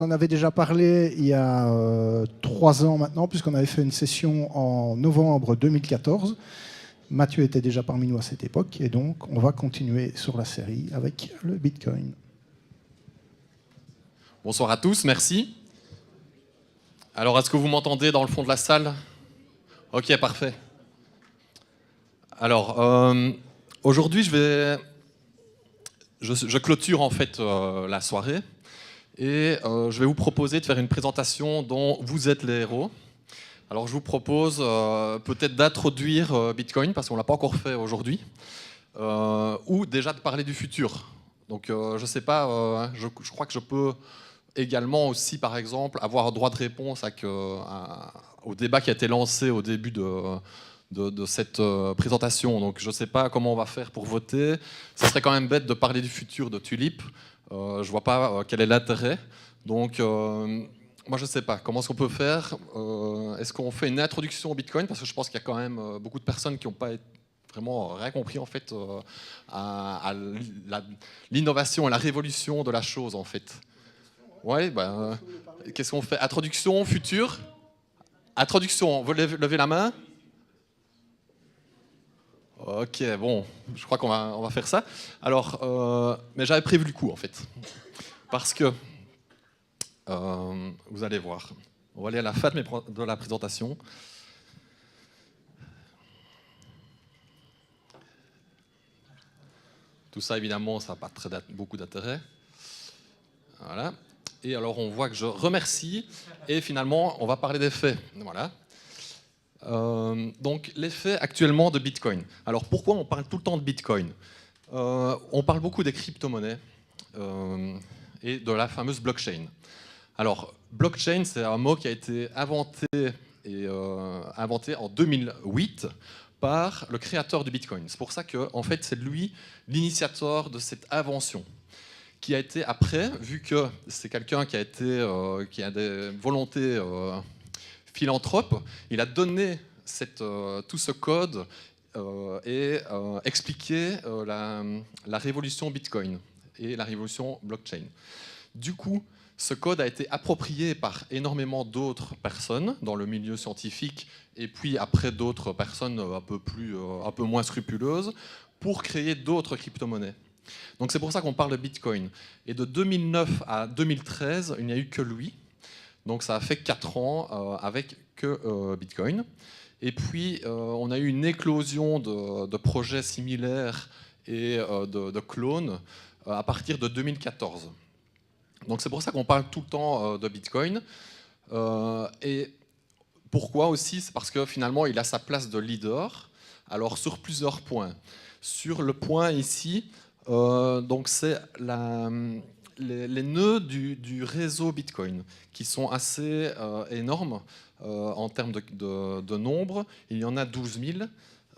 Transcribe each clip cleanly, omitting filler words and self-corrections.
On avait déjà parlé il y a 3 ans maintenant, puisqu'on avait fait une session en novembre 2014. Mathieu était déjà parmi nous à cette époque, et donc on va continuer sur la série avec le Bitcoin. Bonsoir à tous, merci. Alors, est-ce que vous m'entendez dans le fond de la salle? Ok, parfait. Alors, aujourd'hui, je clôture en fait la soirée et je vais vous proposer de faire une présentation dont vous êtes les héros. Alors, je vous propose peut-être d'introduire Bitcoin, parce qu'on ne l'a pas encore fait aujourd'hui, ou déjà de parler du futur. Donc, je ne sais pas, je crois que je peux également aussi, par exemple, avoir droit de réponse au débat qui a été lancé au début de cette présentation. Donc je ne sais pas comment on va faire pour voter. Ce serait quand même bête de parler du futur de Tulip. Je ne vois pas quel est l'intérêt. Donc moi je ne sais pas. Comment est-ce qu'on peut faire? Est-ce qu'on fait une introduction au Bitcoin? Parce que je pense qu'il y a quand même beaucoup de personnes qui n'ont pas vraiment rien compris en fait à l'innovation et la révolution de la chose en fait. Ouais, ben, qu'est-ce qu'on fait? Introduction, futur? Introduction, vous levez la main? Ok, bon, je crois qu'on va faire ça. Alors, mais j'avais prévu le coup en fait. Parce que, vous allez voir, on va aller à la fin de la présentation. Tout ça, évidemment, ça n'a pas beaucoup d'intérêt. Voilà. Et alors, on voit que je remercie. Et finalement, on va parler des faits. Voilà. Donc, les faits actuellement de Bitcoin. Alors, pourquoi on parle tout le temps de Bitcoin? On parle beaucoup des crypto-monnaies et de la fameuse blockchain. Alors, blockchain, c'est un mot qui a été inventé en 2008 par le créateur du Bitcoin. C'est pour ça que, en fait, c'est lui l'initiateur de cette invention, qui a été après, vu que c'est quelqu'un qui a des volontés philanthrope, il a donné tout ce code et expliqué la révolution Bitcoin et la révolution blockchain. Du coup, ce code a été approprié par énormément d'autres personnes dans le milieu scientifique et puis après d'autres personnes un peu moins scrupuleuses pour créer d'autres crypto-monnaies. Donc c'est pour ça qu'on parle de Bitcoin. Et de 2009 à 2013, il n'y a eu que lui. Donc ça a fait 4 ans avec que Bitcoin. Et puis on a eu une éclosion de projets similaires et de clones à partir de 2014. Donc c'est pour ça qu'on parle tout le temps de Bitcoin. Et pourquoi aussi? C'est parce que finalement il a sa place de leader. Alors sur plusieurs points. Sur le point ici, donc c'est les nœuds du réseau Bitcoin qui sont assez énormes en termes de nombre. Il y en a 12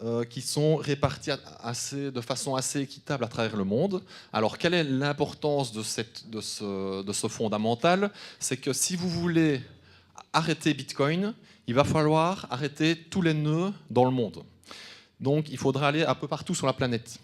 000 qui sont répartis de façon assez équitable à travers le monde. Alors, quelle est l'importance de ce fondamental? C'est que si vous voulez arrêter Bitcoin, il va falloir arrêter tous les nœuds dans le monde. Donc, il faudra aller un peu partout sur la planète.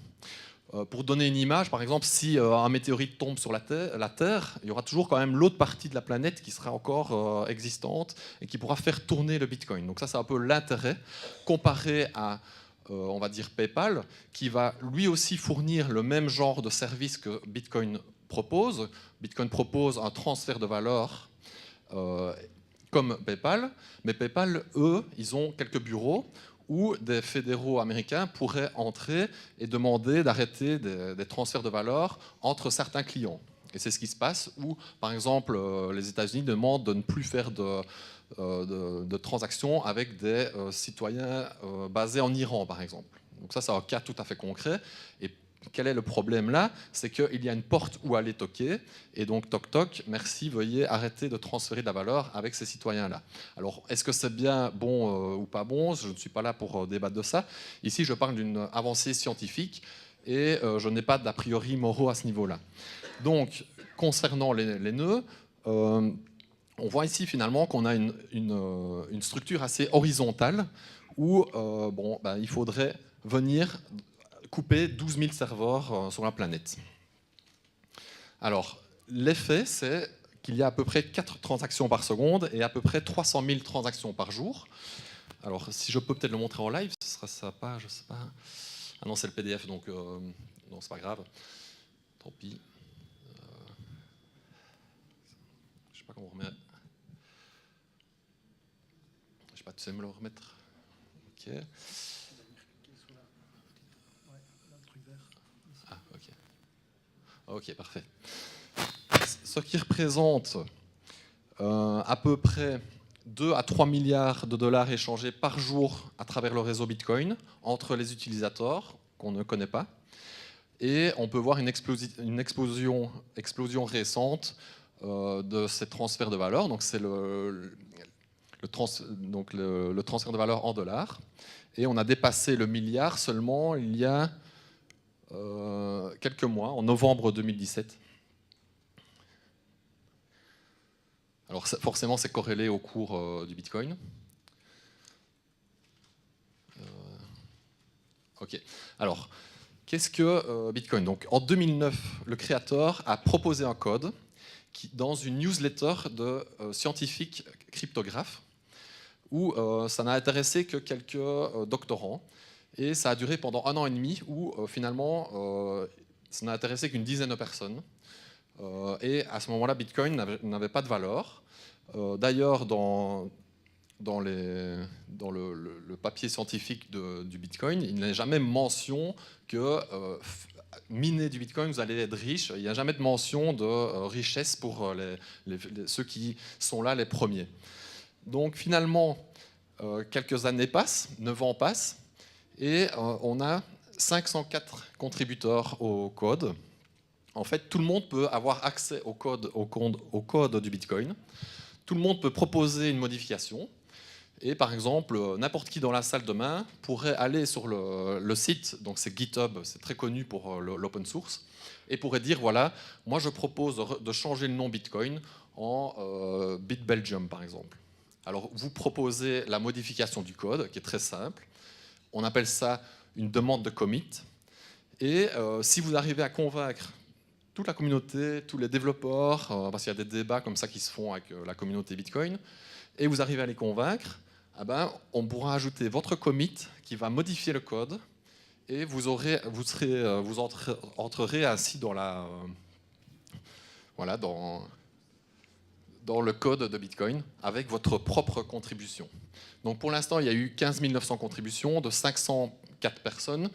Pour donner une image, par exemple, si un météorite tombe sur la Terre, il y aura toujours quand même l'autre partie de la planète qui sera encore existante et qui pourra faire tourner le Bitcoin. Donc ça, c'est un peu l'intérêt comparé à, on va dire, PayPal, qui va lui aussi fournir le même genre de service que Bitcoin propose. Bitcoin propose un transfert de valeur comme PayPal, mais PayPal, eux, ils ont quelques bureaux où des fédéraux américains pourraient entrer et demander d'arrêter des transferts de valeur entre certains clients. Et c'est ce qui se passe où, par exemple, les États-Unis demandent de ne plus faire de transactions avec des citoyens basés en Iran, par exemple. Donc ça, c'est un cas tout à fait concret. Et quel est le problème là? C'est qu'il y a une porte où aller toquer, et donc toc toc, merci, veuillez arrêter de transférer de la valeur avec ces citoyens-là. Alors, est-ce que c'est bien bon ou pas bon? Je ne suis pas là pour débattre de ça. Ici, je parle d'une avancée scientifique, et je n'ai pas d'a priori moraux à ce niveau-là. Donc, concernant les nœuds, on voit ici finalement qu'on a une structure assez horizontale, où il faudrait venir couper 12 000 serveurs sur la planète. Alors, l'effet, c'est qu'il y a à peu près 4 transactions par seconde et à peu près 300 000 transactions par jour. Alors, si je peux peut-être le montrer en live, ce sera sympa, je sais pas. Ah non, c'est le PDF, donc non, c'est pas grave. Tant pis. Je sais pas comment on remet. Je sais pas, tu sais me le remettre? Ok. Ah, ok. Ok, parfait. Ce qui représente à peu près 2 à 3 milliards de dollars échangés par jour à travers le réseau Bitcoin entre les utilisateurs qu'on ne connaît pas. Et on peut voir une explosion récente de ces transferts de valeur. Donc c'est le transfert de valeur en dollars. Et on a dépassé le milliard seulement il y a quelques mois, en novembre 2017. Alors forcément, c'est corrélé au cours du Bitcoin. Ok. Alors, qu'est-ce que Bitcoin? Donc, en 2009, le créateur a proposé un code dans une newsletter de scientifiques cryptographes où ça n'a intéressé que quelques doctorants. Et ça a duré pendant 1 an et demi où finalement, ça n'a intéressé qu'une dizaine de personnes. Et à ce moment-là, Bitcoin n'avait pas de valeur. D'ailleurs, dans le papier scientifique du Bitcoin, il n'est jamais mention que miner du Bitcoin, vous allez être riche. Il n'y a jamais de mention de richesse pour ceux qui sont là les premiers. Donc finalement, quelques années passent, 9 ans passent, et on a 504 contributeurs au code. En fait, tout le monde peut avoir accès au code du Bitcoin. Tout le monde peut proposer une modification. Et par exemple, n'importe qui dans la salle demain pourrait aller sur le site, donc c'est GitHub, c'est très connu pour l'open source, et pourrait dire, voilà, moi je propose de changer le nom Bitcoin en BitBelgium par exemple. Alors vous proposez la modification du code, qui est très simple. On appelle ça une demande de commit. Et si vous arrivez à convaincre toute la communauté, tous les développeurs, parce qu'il y a des débats comme ça qui se font avec la communauté Bitcoin, et vous arrivez à les convaincre, eh ben, on pourra ajouter votre commit qui va modifier le code, et vous entrerez ainsi dans dans le code de Bitcoin avec votre propre contribution. Donc pour l'instant, il y a eu 15 900 contributions de 504 personnes,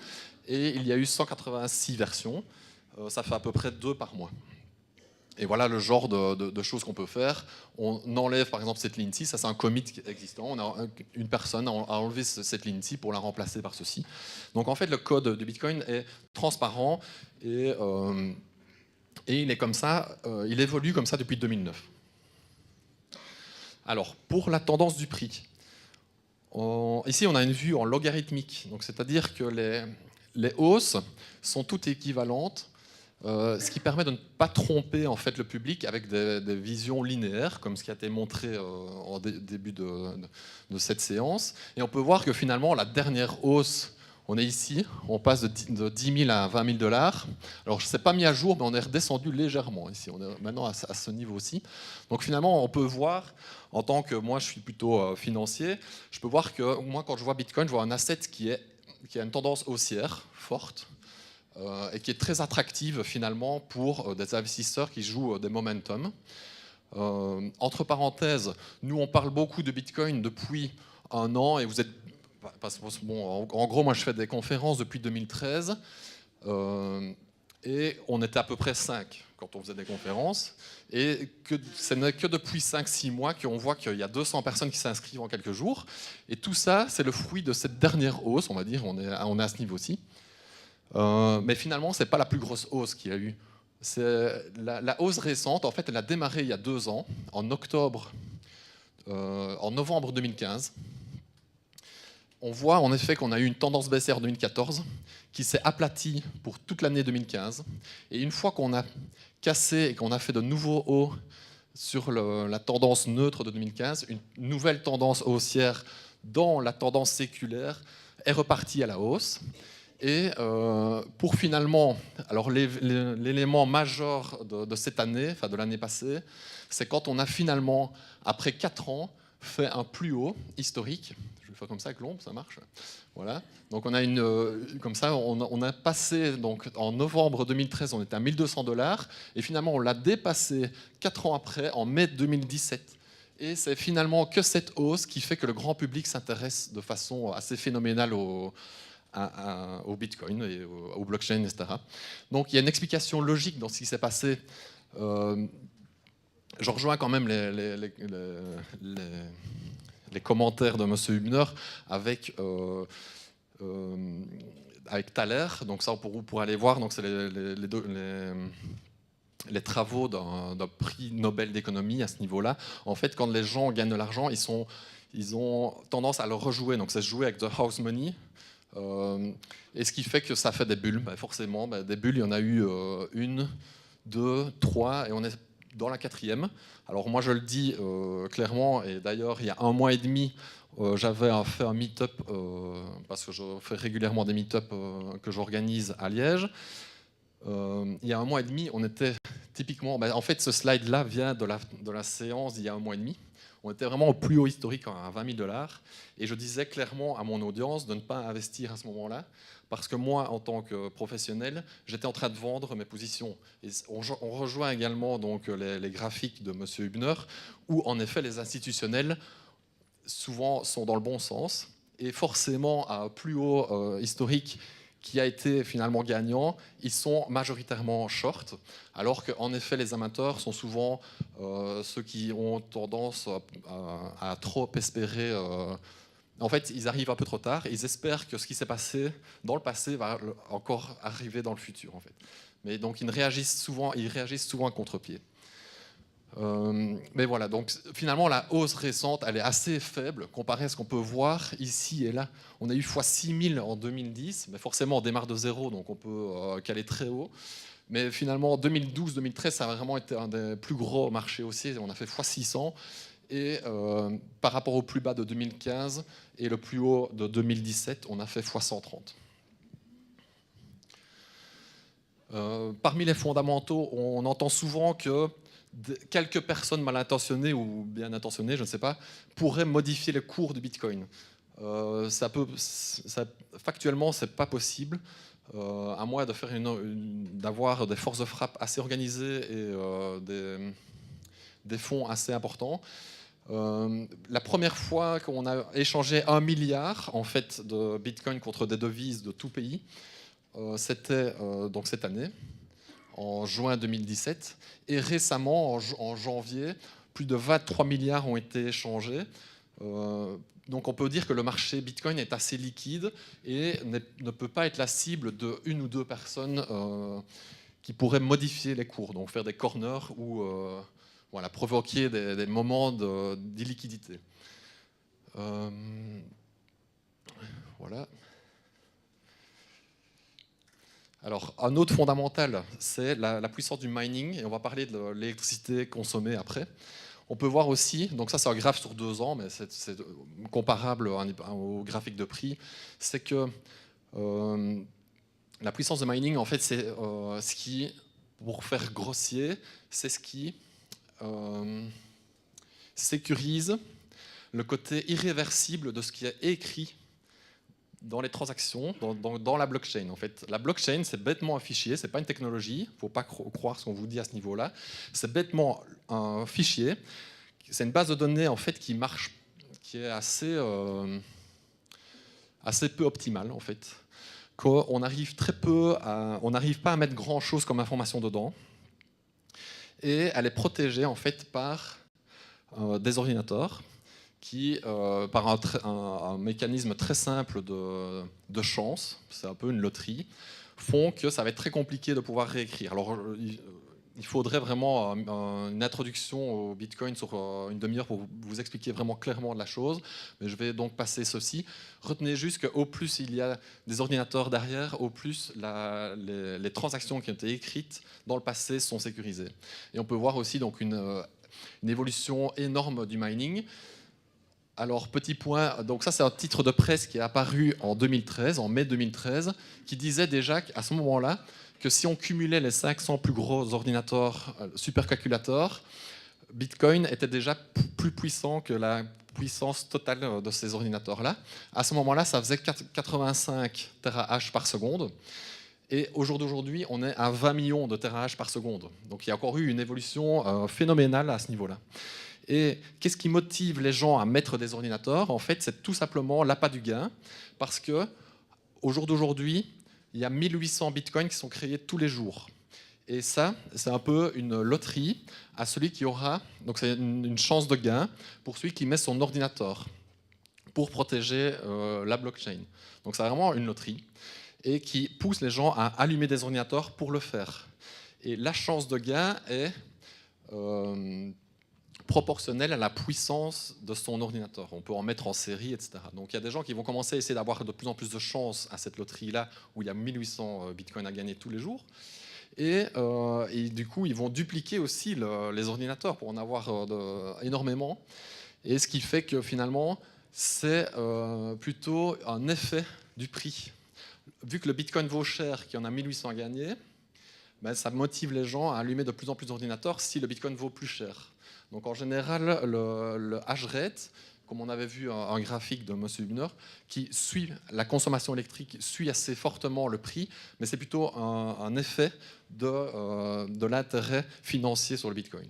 et il y a eu 186 versions. Ça fait à peu près 2 par mois. Et voilà le genre de choses qu'on peut faire. On enlève par exemple cette ligne-ci, ça c'est un commit existant. Une personne a enlevé cette ligne-ci pour la remplacer par ceci. Donc en fait le code du Bitcoin est transparent et il est comme ça, il évolue comme ça depuis 2009. Alors pour la tendance du prix, ici on a une vue en logarithmique, donc c'est-à-dire que les hausses sont toutes équivalentes. Ce qui permet de ne pas tromper en fait le public avec des visions linéaires, comme ce qui a été montré en début de cette séance. Et on peut voir que finalement, la dernière hausse, on est ici, on passe de 10 000 à 20 000 dollars. Alors, je ne sais pas mis à jour, mais on est redescendu légèrement ici. On est maintenant à ce niveau-ci. Donc, finalement, on peut voir, en tant que moi, je suis plutôt financier, je peux voir que moi, quand je vois Bitcoin, je vois un asset qui a une tendance haussière forte. Et qui est très attractive finalement pour des investisseurs qui jouent des momentum. Entre parenthèses, nous on parle beaucoup de Bitcoin depuis 1 an, et vous êtes, bon, en gros moi je fais des conférences depuis 2013, et on était à peu près 5 quand on faisait des conférences, et ce n'est que depuis 5-6 mois qu'on voit qu'il y a 200 personnes qui s'inscrivent en quelques jours, et tout ça c'est le fruit de cette dernière hausse, on va dire, on est à ce niveau-ci. Mais finalement, ce n'est pas la plus grosse hausse qu'il y a eu. C'est la hausse récente, en fait, elle a démarré il y a 2 ans, en novembre 2015. On voit en effet qu'on a eu une tendance baissière en 2014 qui s'est aplatie pour toute l'année 2015. Et une fois qu'on a cassé et qu'on a fait de nouveaux hauts sur la tendance neutre de 2015, une nouvelle tendance haussière dans la tendance séculaire est repartie à la hausse. Et pour finalement, alors l'élément majeur de cette année, enfin de l'année passée, c'est quand on a finalement, après 4 ans, fait un plus haut historique. Je vais faire comme ça avec l'ombre, ça marche. Voilà. Donc on a comme ça, on a passé, donc en novembre 2013, on était à 1200 $, et finalement on l'a dépassé 4 ans après, en mai 2017. Et c'est finalement que cette hausse qui fait que le grand public s'intéresse de façon assez phénoménale au Bitcoin et au blockchain, etc. Donc il y a une explication logique dans ce qui s'est passé. Je rejoins quand même les commentaires de M. Hübner avec Thaler. Donc ça, vous pourrez aller voir. Donc c'est les travaux d'un prix Nobel d'économie à ce niveau-là. En fait, quand les gens gagnent de l'argent, ils ont tendance à le rejouer. Donc c'est jouer avec the house money. Et ce qui fait que ça fait des bulles. Forcément, des bulles, il y en a eu 1, 2, 3, et on est dans la 4e. Alors moi je le dis clairement, et d'ailleurs il y a 1 mois et demi, j'avais fait un meet-up, parce que je fais régulièrement des meet-up que j'organise à Liège. Il y a 1 mois et demi, on était typiquement... en fait ce slide-là vient de la séance d'il y a 1 mois et demi. On était vraiment au plus haut historique à 20 000 $. Et je disais clairement à mon audience de ne pas investir à ce moment-là, parce que moi, en tant que professionnel, j'étais en train de vendre mes positions. Et on rejoint également donc, les graphiques de M. Hübner, où en effet les institutionnels souvent sont dans le bon sens. Et forcément, à un plus haut historique qui a été finalement gagnant, ils sont majoritairement short, alors qu'en effet les amateurs sont souvent ceux qui ont tendance à trop espérer. En fait, ils arrivent un peu trop tard et ils espèrent que ce qui s'est passé dans le passé va encore arriver dans le futur. En fait. Mais donc ils réagissent souvent à contre-pied. Mais voilà, donc finalement la hausse récente, elle est assez faible comparée à ce qu'on peut voir ici et là. On a eu x 6000 en 2010, mais forcément on démarre de zéro, donc on peut caler très haut. Mais finalement 2012-2013, ça a vraiment été un des plus gros marchés haussiers, on a fait x 600. Et par rapport au plus bas de 2015 et le plus haut de 2017, on a fait x 130. Parmi les fondamentaux, on entend souvent que quelques personnes mal intentionnées ou bien intentionnées, je ne sais pas, pourraient modifier le cours du Bitcoin. Factuellement, ce n'est pas possible, à moins de d'avoir des forces de frappe assez organisées et des fonds assez importants. La première fois qu'on a échangé 1 milliard en fait, de Bitcoin contre des devises de tout pays, c'était donc cette année, en juin 2017, et récemment, en janvier, plus de 23 milliards ont été échangés. Donc on peut dire que le marché Bitcoin est assez liquide et ne peut pas être la cible de 1 ou 2 personnes qui pourraient modifier les cours, donc faire des corners ou voilà, provoquer des moments d'illiquidité. Voilà. Alors, un autre fondamental, c'est la puissance du mining, et on va parler de l'électricité consommée après. On peut voir aussi, donc ça c'est un graphe sur 2 ans, mais c'est comparable au graphique de prix, c'est que la puissance de mining, en fait, c'est ce qui, pour faire grossier, c'est ce qui sécurise le côté irréversible de ce qui est écrit dans les transactions, dans la blockchain. En fait, la blockchain, c'est bêtement un fichier, c'est pas une technologie, il ne faut pas croire ce qu'on vous dit à ce niveau-là. C'est bêtement un fichier, c'est une base de données en fait qui marche, qui est assez peu optimale en fait. On arrive on n'arrive pas à mettre grand-chose comme information dedans, et elle est protégée en fait par des ordinateurs qui, par un mécanisme très simple de chance, c'est un peu une loterie, font que ça va être très compliqué de pouvoir réécrire. Alors, il faudrait vraiment une introduction au Bitcoin sur 1/2 heure pour vous expliquer vraiment clairement la chose, mais je vais donc passer ceci. Retenez juste qu'au plus il y a des ordinateurs derrière, au plus les transactions qui ont été écrites dans le passé sont sécurisées. Et on peut voir aussi donc une évolution énorme du mining. Alors, petit point, donc ça c'est un titre de presse qui est apparu en 2013, en mai 2013, qui disait déjà qu'à ce moment-là, que si on cumulait les 500 plus gros ordinateurs supercalculateurs, Bitcoin était déjà plus puissant que la puissance totale de ces ordinateurs-là. À ce moment-là, ça faisait 85 terahash par seconde. Et au jour d'aujourd'hui, on est à 20 millions de terahash par seconde. Donc il y a encore eu une évolution phénoménale à ce niveau-là. Et qu'est-ce qui motive les gens à mettre des ordinateurs? En fait, c'est tout simplement l'appât du gain. Parce que au jour d'aujourd'hui, il y a 1800 bitcoins qui sont créés tous les jours. Et ça, c'est un peu une loterie à celui qui aura, donc c'est une chance de gain pour celui qui met son ordinateur pour protéger la blockchain. Donc c'est vraiment une loterie et qui pousse les gens à allumer des ordinateurs pour le faire. Et la chance de gain est proportionnelle à la puissance de son ordinateur. On peut en mettre en série, etc. Donc il y a des gens qui vont commencer à essayer d'avoir de plus en plus de chance à cette loterie-là où il y a 1800 bitcoins à gagner tous les jours. Et du coup, ils vont dupliquer aussi les ordinateurs pour en avoir énormément. Et ce qui fait que finalement, c'est plutôt un effet du prix. Vu que le Bitcoin vaut cher, qu'il y en a 1800 à gagner, ben, ça motive les gens à allumer de plus en plus d'ordinateurs si le Bitcoin vaut plus cher. Donc en général, le hash rate, comme on avait vu un graphique de M. Hübner, qui suit la consommation électrique, suit assez fortement le prix, mais c'est plutôt un effet de l'intérêt financier sur le Bitcoin.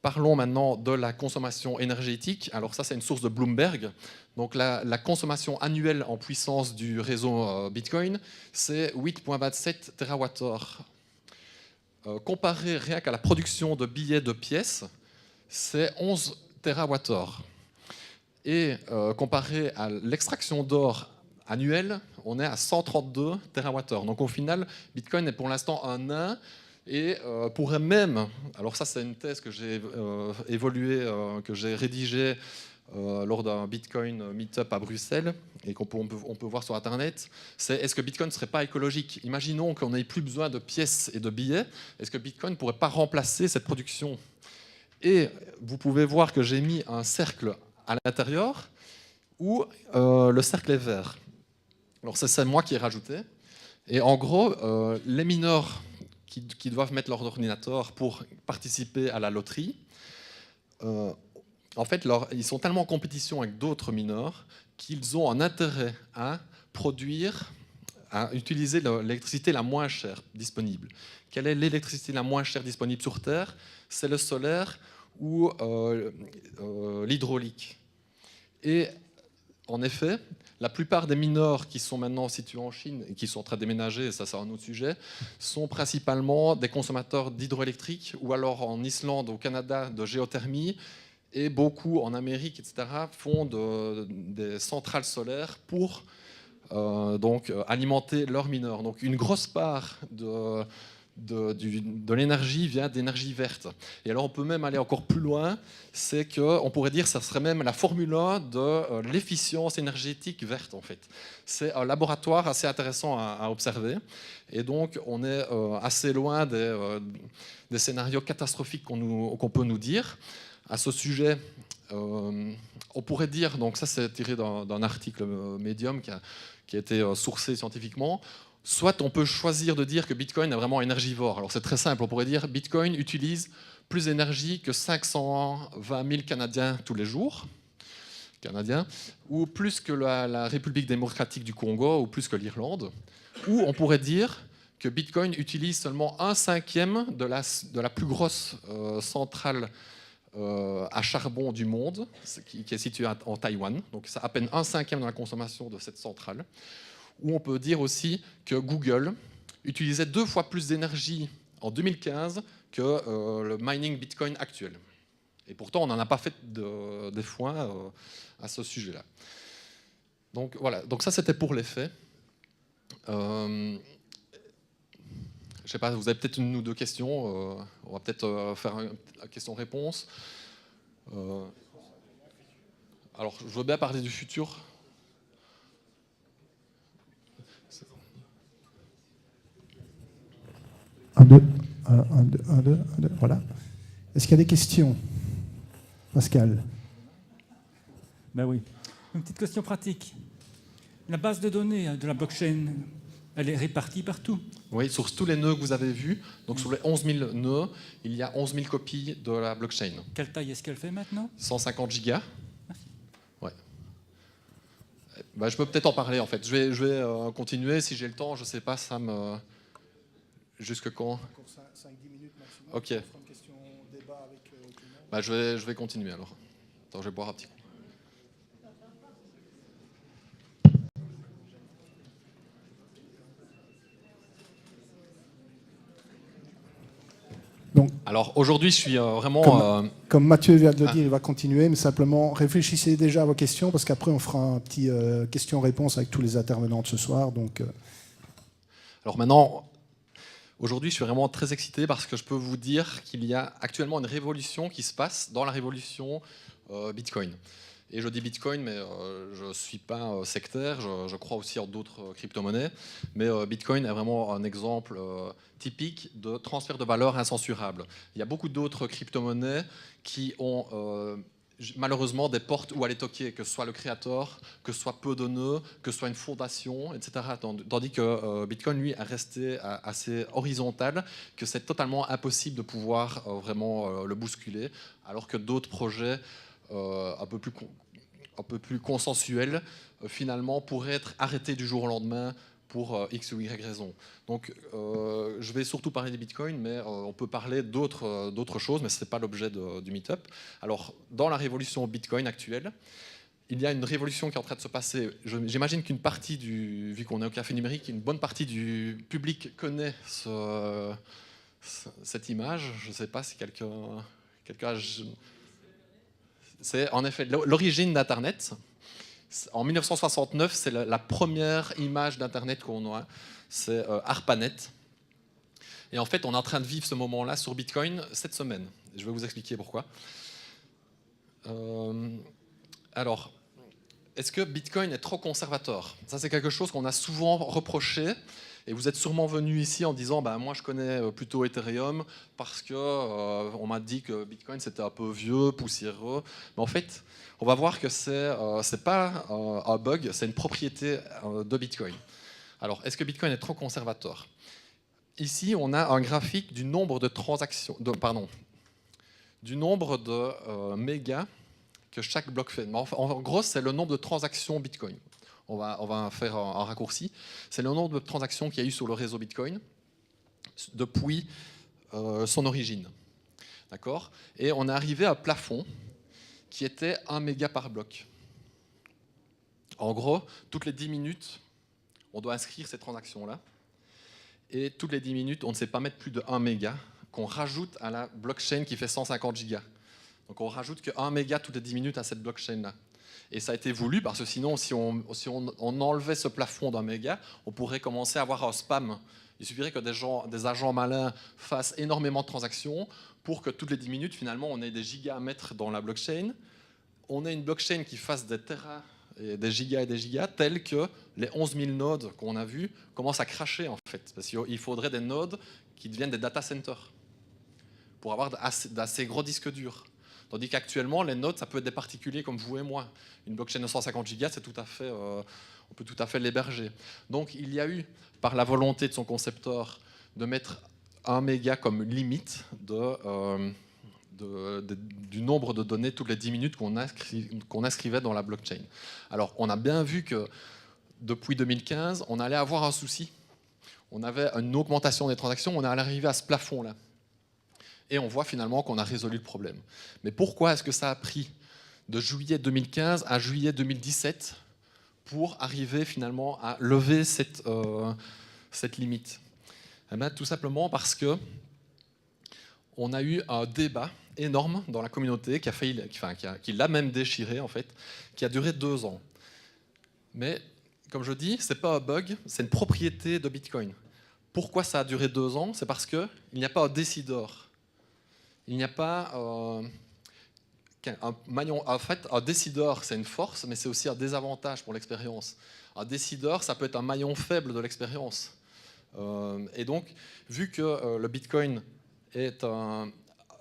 Parlons maintenant de la consommation énergétique. Alors ça, c'est une source de Bloomberg. Donc la consommation annuelle en puissance du réseau Bitcoin, c'est 8,27 TWh. Comparé rien qu'à la production de billets de pièces, c'est 11 TWh. Et comparé à l'extraction d'or annuelle, on est à 132 TWh. Donc au final, Bitcoin est pour l'instant un nain et pourrait même, alors ça c'est une thèse que j'ai que j'ai rédigée lors d'un Bitcoin Meetup à Bruxelles et qu'on peut voir sur Internet, c'est est-ce que Bitcoin ne serait pas écologique? Imaginons qu'on n'ait plus besoin de pièces et de billets, est-ce que Bitcoin ne pourrait pas remplacer cette production? Et vous pouvez voir que j'ai mis un cercle à l'intérieur où le cercle est vert. Alors c'est moi qui ai rajouté. Et en gros, les mineurs qui doivent mettre leur ordinateur pour participer à la loterie, en fait, ils sont tellement en compétition avec d'autres mineurs qu'ils ont un intérêt à produire, à utiliser l'électricité la moins chère disponible. Quelle est l'électricité la moins chère disponible sur Terre? C'est le solaire ou l'hydraulique. Et en effet, la plupart des mineurs qui sont maintenant situés en Chine et qui sont en train de déménager, et ça c'est un autre sujet, sont principalement des consommateurs d'hydroélectrique ou alors en Islande, au Canada, de géothermie, et beaucoup en Amérique, etc., font des centrales solaires pour alimenter leurs mineurs. Donc une grosse part de l'énergie vient d'énergie verte. Et alors on peut même aller encore plus loin, c'est qu'on pourrait dire que ça serait même la Formule 1 de l'efficience énergétique verte en fait. C'est un laboratoire assez intéressant à observer et donc on est assez loin des scénarios catastrophiques qu'on peut nous dire. À ce sujet, on pourrait dire, donc ça c'est tiré d'un article Medium qui a été sourcé scientifiquement. Soit on peut choisir de dire que Bitcoin est vraiment énergivore. Alors c'est très simple, on pourrait dire Bitcoin utilise plus d'énergie que 520 000 Canadiens tous les jours, ou plus que la République démocratique du Congo, ou plus que l'Irlande. Ou on pourrait dire que Bitcoin utilise seulement 1/5 de la plus grosse centrale à charbon du monde, qui est située en Taïwan. Donc c'est à peine 1/5 de la consommation de cette centrale. Ou on peut dire aussi que Google utilisait 2 fois plus d'énergie en 2015 que le mining Bitcoin actuel. Et pourtant, on n'en a pas fait des foins à ce sujet-là. Donc voilà, donc ça c'était pour les faits. Je ne sais pas, vous avez peut-être une ou deux questions. On va peut-être faire une question-réponse. Alors, je veux bien parler du futur. Un, deux, voilà. Est-ce qu'il y a des questions? Pascal? Ben oui. Une petite question pratique. La base de données de la blockchain, Elle est répartie partout. Oui, sur tous les nœuds que vous avez vus, donc sur les 11 000 nœuds, il y a 11 000 copies de la blockchain. Quelle taille est-ce qu'elle fait maintenant? 150 gigas. Merci. Ouais. Bah, je peux peut-être en parler en fait. Je vais continuer si j'ai le temps. Je sais pas, ça me. Jusque quand? 5-10 minutes maximum. Ok. On fera une question débat avec tout le monde. Bah, je vais continuer alors. Attends, je vais boire un petit coup. Donc, alors aujourd'hui, je suis vraiment. comme Mathieu vient de le dire, il va continuer, mais simplement réfléchissez déjà à vos questions, parce qu'après on fera un petit question-réponse avec tous les intervenants de ce soir. Donc, Alors maintenant, aujourd'hui, je suis vraiment très excité parce que je peux vous dire qu'il y a actuellement une révolution qui se passe dans la révolution Bitcoin. Et je dis Bitcoin, mais je ne suis pas sectaire, je crois aussi en d'autres crypto-monnaies. Mais Bitcoin est vraiment un exemple typique de transfert de valeur incensurable. Il y a beaucoup d'autres crypto-monnaies qui ont malheureusement des portes où aller toquer, que ce soit le créateur, que ce soit peu de nœuds, que ce soit une fondation, etc. Tandis que Bitcoin, lui, est resté assez horizontal, que c'est totalement impossible de pouvoir vraiment le bousculer, alors que d'autres projets un peu plus consensuels, finalement, pourraient être arrêtés du jour au lendemain pour X ou Y raison. Donc, je vais surtout parler des bitcoins, mais on peut parler d'autres choses, mais ce n'est pas l'objet du meet-up. Alors, dans la révolution bitcoin actuelle, il y a une révolution qui est en train de se passer. J'imagine qu'une partie vu qu'on est au café numérique, une bonne partie du public connaît cette image. Je ne sais pas si quelqu'un c'est en effet l'origine d'Internet. En 1969, c'est la première image d'Internet qu'on a. C'est ARPANET. Et en fait, on est en train de vivre ce moment-là sur Bitcoin cette semaine. Je vais vous expliquer pourquoi. Alors, est-ce que Bitcoin est trop conservateur? Ça, c'est quelque chose qu'on a souvent reproché. Et vous êtes sûrement venu ici en disant bah, moi je connais plutôt Ethereum parce que on m'a dit que Bitcoin c'était un peu vieux, poussiéreux. Mais en fait, on va voir que c'est pas un bug, c'est une propriété de Bitcoin. Alors, est-ce que Bitcoin est trop conservateur? Ici, on a un graphique du nombre de transactions, du nombre de mégas que chaque bloc fait. En gros, c'est le nombre de transactions Bitcoin. On va faire un raccourci. C'est le nombre de transactions qu'il y a eu sur le réseau Bitcoin depuis son origine. D'accord? Et on est arrivé à un plafond qui était 1 méga par bloc. En gros, toutes les 10 minutes, on doit inscrire ces transactions-là. Et toutes les 10 minutes, on ne sait pas mettre plus de 1 méga qu'on rajoute à la blockchain qui fait 150 gigas. Donc on rajoute que 1 méga toutes les 10 minutes à cette blockchain-là. Et ça a été voulu parce que sinon, si on enlevait ce plafond d'un méga, on pourrait commencer à avoir un spam. Il suffirait que des agents malins fassent énormément de transactions pour que toutes les 10 minutes, finalement, on ait des gigas à mettre dans la blockchain. On ait une blockchain qui fasse des terras et des gigas, tels que les 11 000 nodes qu'on a vus commencent à cracher, en fait. Parce qu'il faudrait des nodes qui deviennent des data centers pour avoir d'assez gros disques durs. Tandis qu'actuellement, les nodes, ça peut être des particuliers comme vous et moi. Une blockchain de 150 gigas, c'est tout à fait, on peut tout à fait l'héberger. Donc il y a eu, par la volonté de son concepteur, de mettre 1 méga comme limite du nombre de données toutes les 10 minutes qu'on inscrivait dans la blockchain. Alors on a bien vu que depuis 2015, on allait avoir un souci. On avait une augmentation des transactions, on allait arriver à ce plafond-là. Et on voit finalement qu'on a résolu le problème. Mais pourquoi est-ce que ça a pris de juillet 2015 à juillet 2017 pour arriver finalement à lever cette limite? Eh bien, tout simplement parce que on a eu un débat énorme dans la communauté qui l'a même déchiré en fait, qui a duré 2 ans. Mais comme je dis, c'est pas un bug, c'est une propriété de Bitcoin. Pourquoi ça a duré 2 ans? C'est parce qu'il n'y a pas un décideur. Il n'y a pas un maillon. En fait, un décideur, c'est une force, mais c'est aussi un désavantage pour l'expérience. Un décideur, ça peut être un maillon faible de l'expérience. Et donc, vu que le Bitcoin est un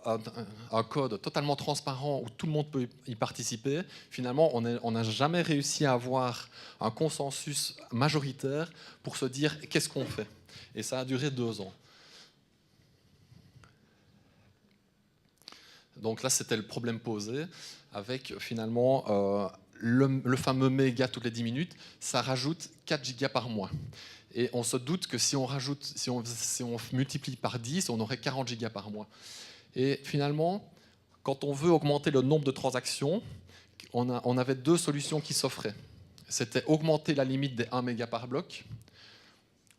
un code totalement transparent où tout le monde peut y participer, finalement, on n'a jamais réussi à avoir un consensus majoritaire pour se dire qu'est-ce qu'on fait. Et ça a duré 2 ans. Donc là, c'était le problème posé, avec finalement le fameux méga toutes les 10 minutes, ça rajoute 4 gigas par mois. Et on se doute que si on multiplie par 10, on aurait 40 gigas par mois. Et finalement, quand on veut augmenter le nombre de transactions, on avait 2 solutions qui s'offraient. C'était augmenter la limite des 1 méga par bloc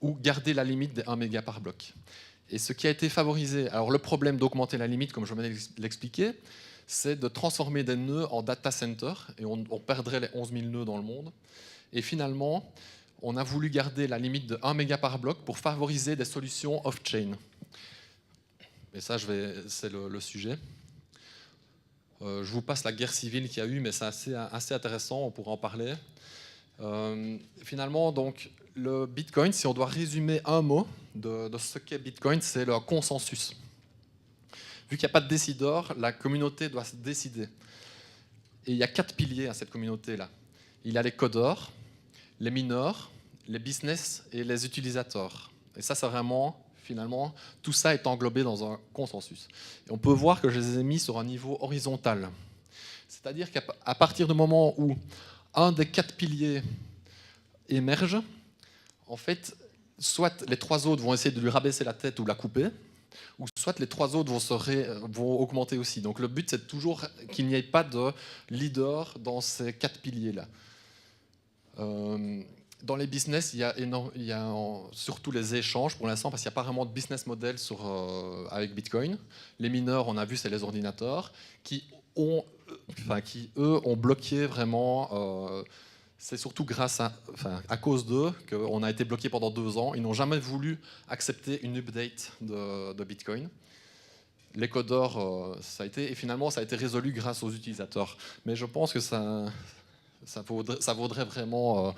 ou garder la limite des 1 méga par bloc. Et ce qui a été favorisé, alors le problème d'augmenter la limite, comme je venais de l'expliquer, c'est de transformer des nœuds en data center, et on perdrait les 11 000 nœuds dans le monde. Et finalement, on a voulu garder la limite de 1 méga par bloc pour favoriser des solutions off-chain. Et ça, c'est le sujet. Je vous passe la guerre civile qu'il y a eu, mais c'est assez intéressant, on pourra en parler. Finalement, donc, le Bitcoin, si on doit résumer un mot de ce qu'est Bitcoin, c'est le consensus. Vu qu'il n'y a pas de décideur, la communauté doit se décider. Et il y a 4 piliers à cette communauté-là. Il y a les codeurs, les mineurs, les business et les utilisateurs. Et ça, c'est vraiment, finalement, tout ça est englobé dans un consensus. Et on peut voir que je les ai mis sur un niveau horizontal. C'est-à-dire qu'à partir du moment où un des 4 piliers émerge, en fait, soit les 3 autres vont essayer de lui rabaisser la tête ou la couper, ou soit les 3 autres vont augmenter aussi. Donc le but, c'est toujours qu'il n'y ait pas de leader dans ces 4 piliers-là. Dans les business, il y a surtout les échanges pour l'instant, parce qu'il n'y a pas vraiment de business model avec Bitcoin. Les mineurs, on a vu, c'est les ordinateurs qui, eux, ont bloqué vraiment. C'est surtout à cause d'eux qu'on a été bloqué pendant 2 ans. Ils n'ont jamais voulu accepter une update de Bitcoin. Les codeurs, et finalement, ça a été résolu grâce aux utilisateurs. Mais je pense que ça vaudrait vraiment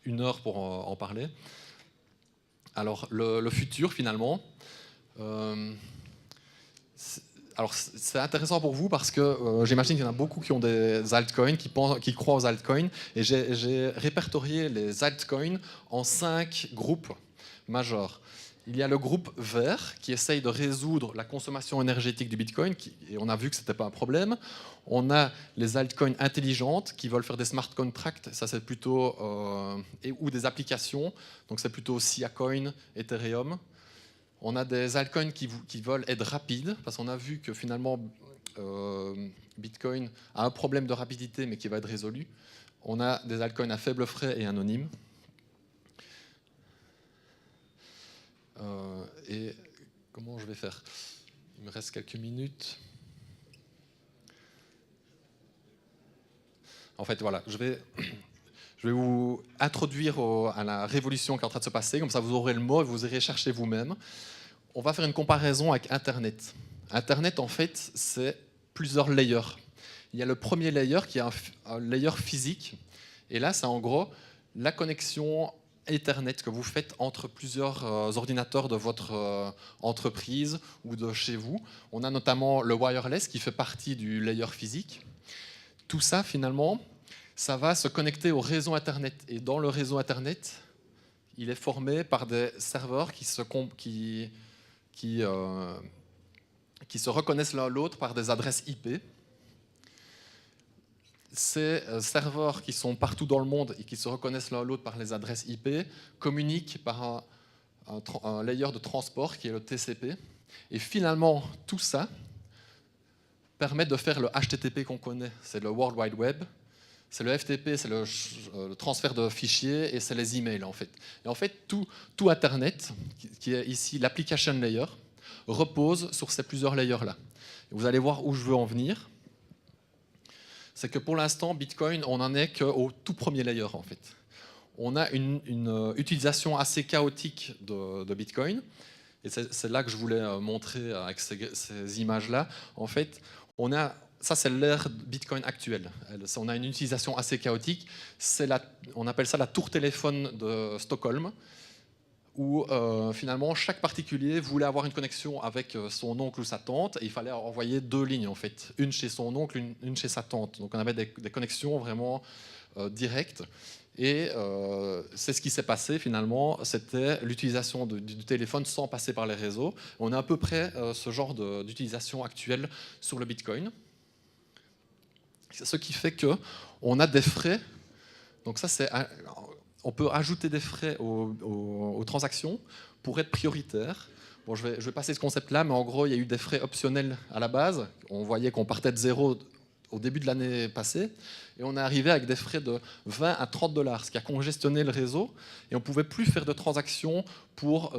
1 heure pour en parler. Alors, le futur, finalement, alors c'est intéressant pour vous parce que j'imagine qu'il y en a beaucoup qui ont des altcoins, qui croient aux altcoins, et j'ai répertorié les altcoins en 5 groupes majeurs. Il y a le groupe vert qui essaye de résoudre la consommation énergétique du Bitcoin, et on a vu que ce n'était pas un problème. On a les altcoins intelligentes qui veulent faire des smart contracts, ça c'est plutôt, ou des applications, donc c'est plutôt Siacoin, Ethereum. On a des altcoins qui veulent être rapides, parce qu'on a vu que finalement Bitcoin a un problème de rapidité, mais qui va être résolu. On a des altcoins à faible frais et anonymes. Et comment je vais faire? Il me reste quelques minutes. En fait, voilà, je vais vous introduire à la révolution qui est en train de se passer, comme ça vous aurez le mot et vous irez chercher vous-même. On va faire une comparaison avec Internet. Internet, en fait, c'est plusieurs layers. Il y a le premier layer qui est un layer physique, et là, c'est en gros la connexion Ethernet que vous faites entre plusieurs ordinateurs de votre entreprise ou de chez vous. On a notamment le wireless qui fait partie du layer physique. Tout ça, finalement, ça va se connecter au réseau Internet. Et dans le réseau Internet, il est formé par des serveurs qui se reconnaissent l'un l'autre par des adresses IP. Ces serveurs qui sont partout dans le monde et qui se reconnaissent l'un l'autre par les adresses IP communiquent par un layer de transport qui est le TCP. Et finalement, tout ça permet de faire le HTTP qu'on connaît. C'est le World Wide Web. C'est le FTP, c'est le transfert de fichiers, et c'est les emails en fait. Et en fait, tout Internet, qui est ici l'application layer, repose sur ces plusieurs layers-là. Vous allez voir où je veux en venir. C'est que pour l'instant, Bitcoin, on n'en est qu'au tout premier layer en fait. On a une utilisation assez chaotique de Bitcoin, et c'est là que je voulais montrer avec ces images-là. En fait, ça c'est l'ère Bitcoin actuelle. On a une utilisation assez chaotique. On appelle ça la tour téléphone de Stockholm, où finalement chaque particulier voulait avoir une connexion avec son oncle ou sa tante, et il fallait envoyer 2 lignes en fait, une chez son oncle, une chez sa tante. Donc on avait des connexions vraiment directes. Et c'est ce qui s'est passé finalement, c'était l'utilisation du téléphone sans passer par les réseaux. On a à peu près ce genre d'utilisation actuelle sur le Bitcoin. Ce qui fait qu'on a des frais. Donc ça, on peut ajouter des frais aux transactions pour être prioritaire. Bon, je vais passer ce concept-là, mais en gros, il y a eu des frais optionnels à la base. On voyait qu'on partait de zéro au début de l'année passée, et on est arrivé avec des frais de 20 à 30 $, ce qui a congestionné le réseau, et on ne pouvait plus faire de transactions pour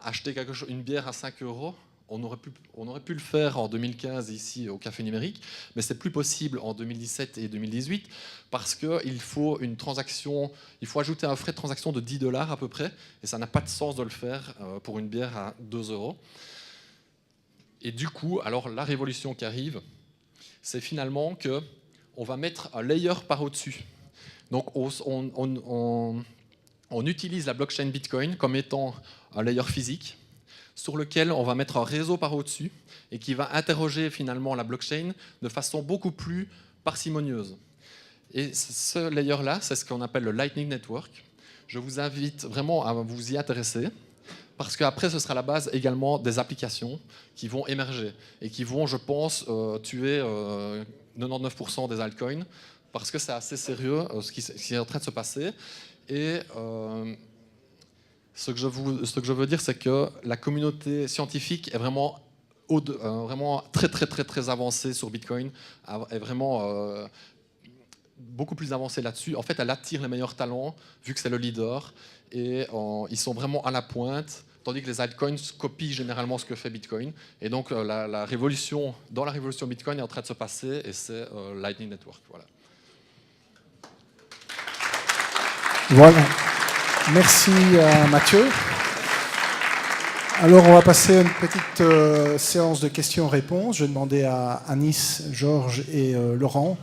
acheter une bière à 5 €. On aurait pu le faire en 2015 ici au Café Numérique, mais c'est plus possible en 2017 et 2018 parce qu'il faut une transaction, il faut ajouter un frais de transaction de 10 $ à peu près, et ça n'a pas de sens de le faire pour une bière à 2 €. Et du coup, alors la révolution qui arrive, c'est finalement qu'on va mettre un layer par au-dessus. Donc on utilise la blockchain Bitcoin comme étant un layer physique sur lequel on va mettre un réseau par au-dessus et qui va interroger finalement la blockchain de façon beaucoup plus parcimonieuse. Et ce layer-là, c'est ce qu'on appelle le Lightning Network. Je vous invite vraiment à vous y intéresser, parce qu'après, ce sera la base également des applications qui vont émerger et qui vont, je pense, tuer 99% des altcoins, parce que c'est assez sérieux ce qui est en train de se passer. Et ce que je veux dire, c'est que la communauté scientifique est vraiment très, très, très, très avancée sur Bitcoin, est vraiment beaucoup plus avancée là-dessus. En fait, elle attire les meilleurs talents, vu que c'est le leader, et ils sont vraiment à la pointe, tandis que les altcoins copient généralement ce que fait Bitcoin. Et donc, dans la révolution Bitcoin est en train de se passer, et c'est Lightning Network. Voilà. Voilà. Merci à Mathieu. Alors, on va passer à une petite séance de questions-réponses. Je vais demander à Anis, Georges et Laurent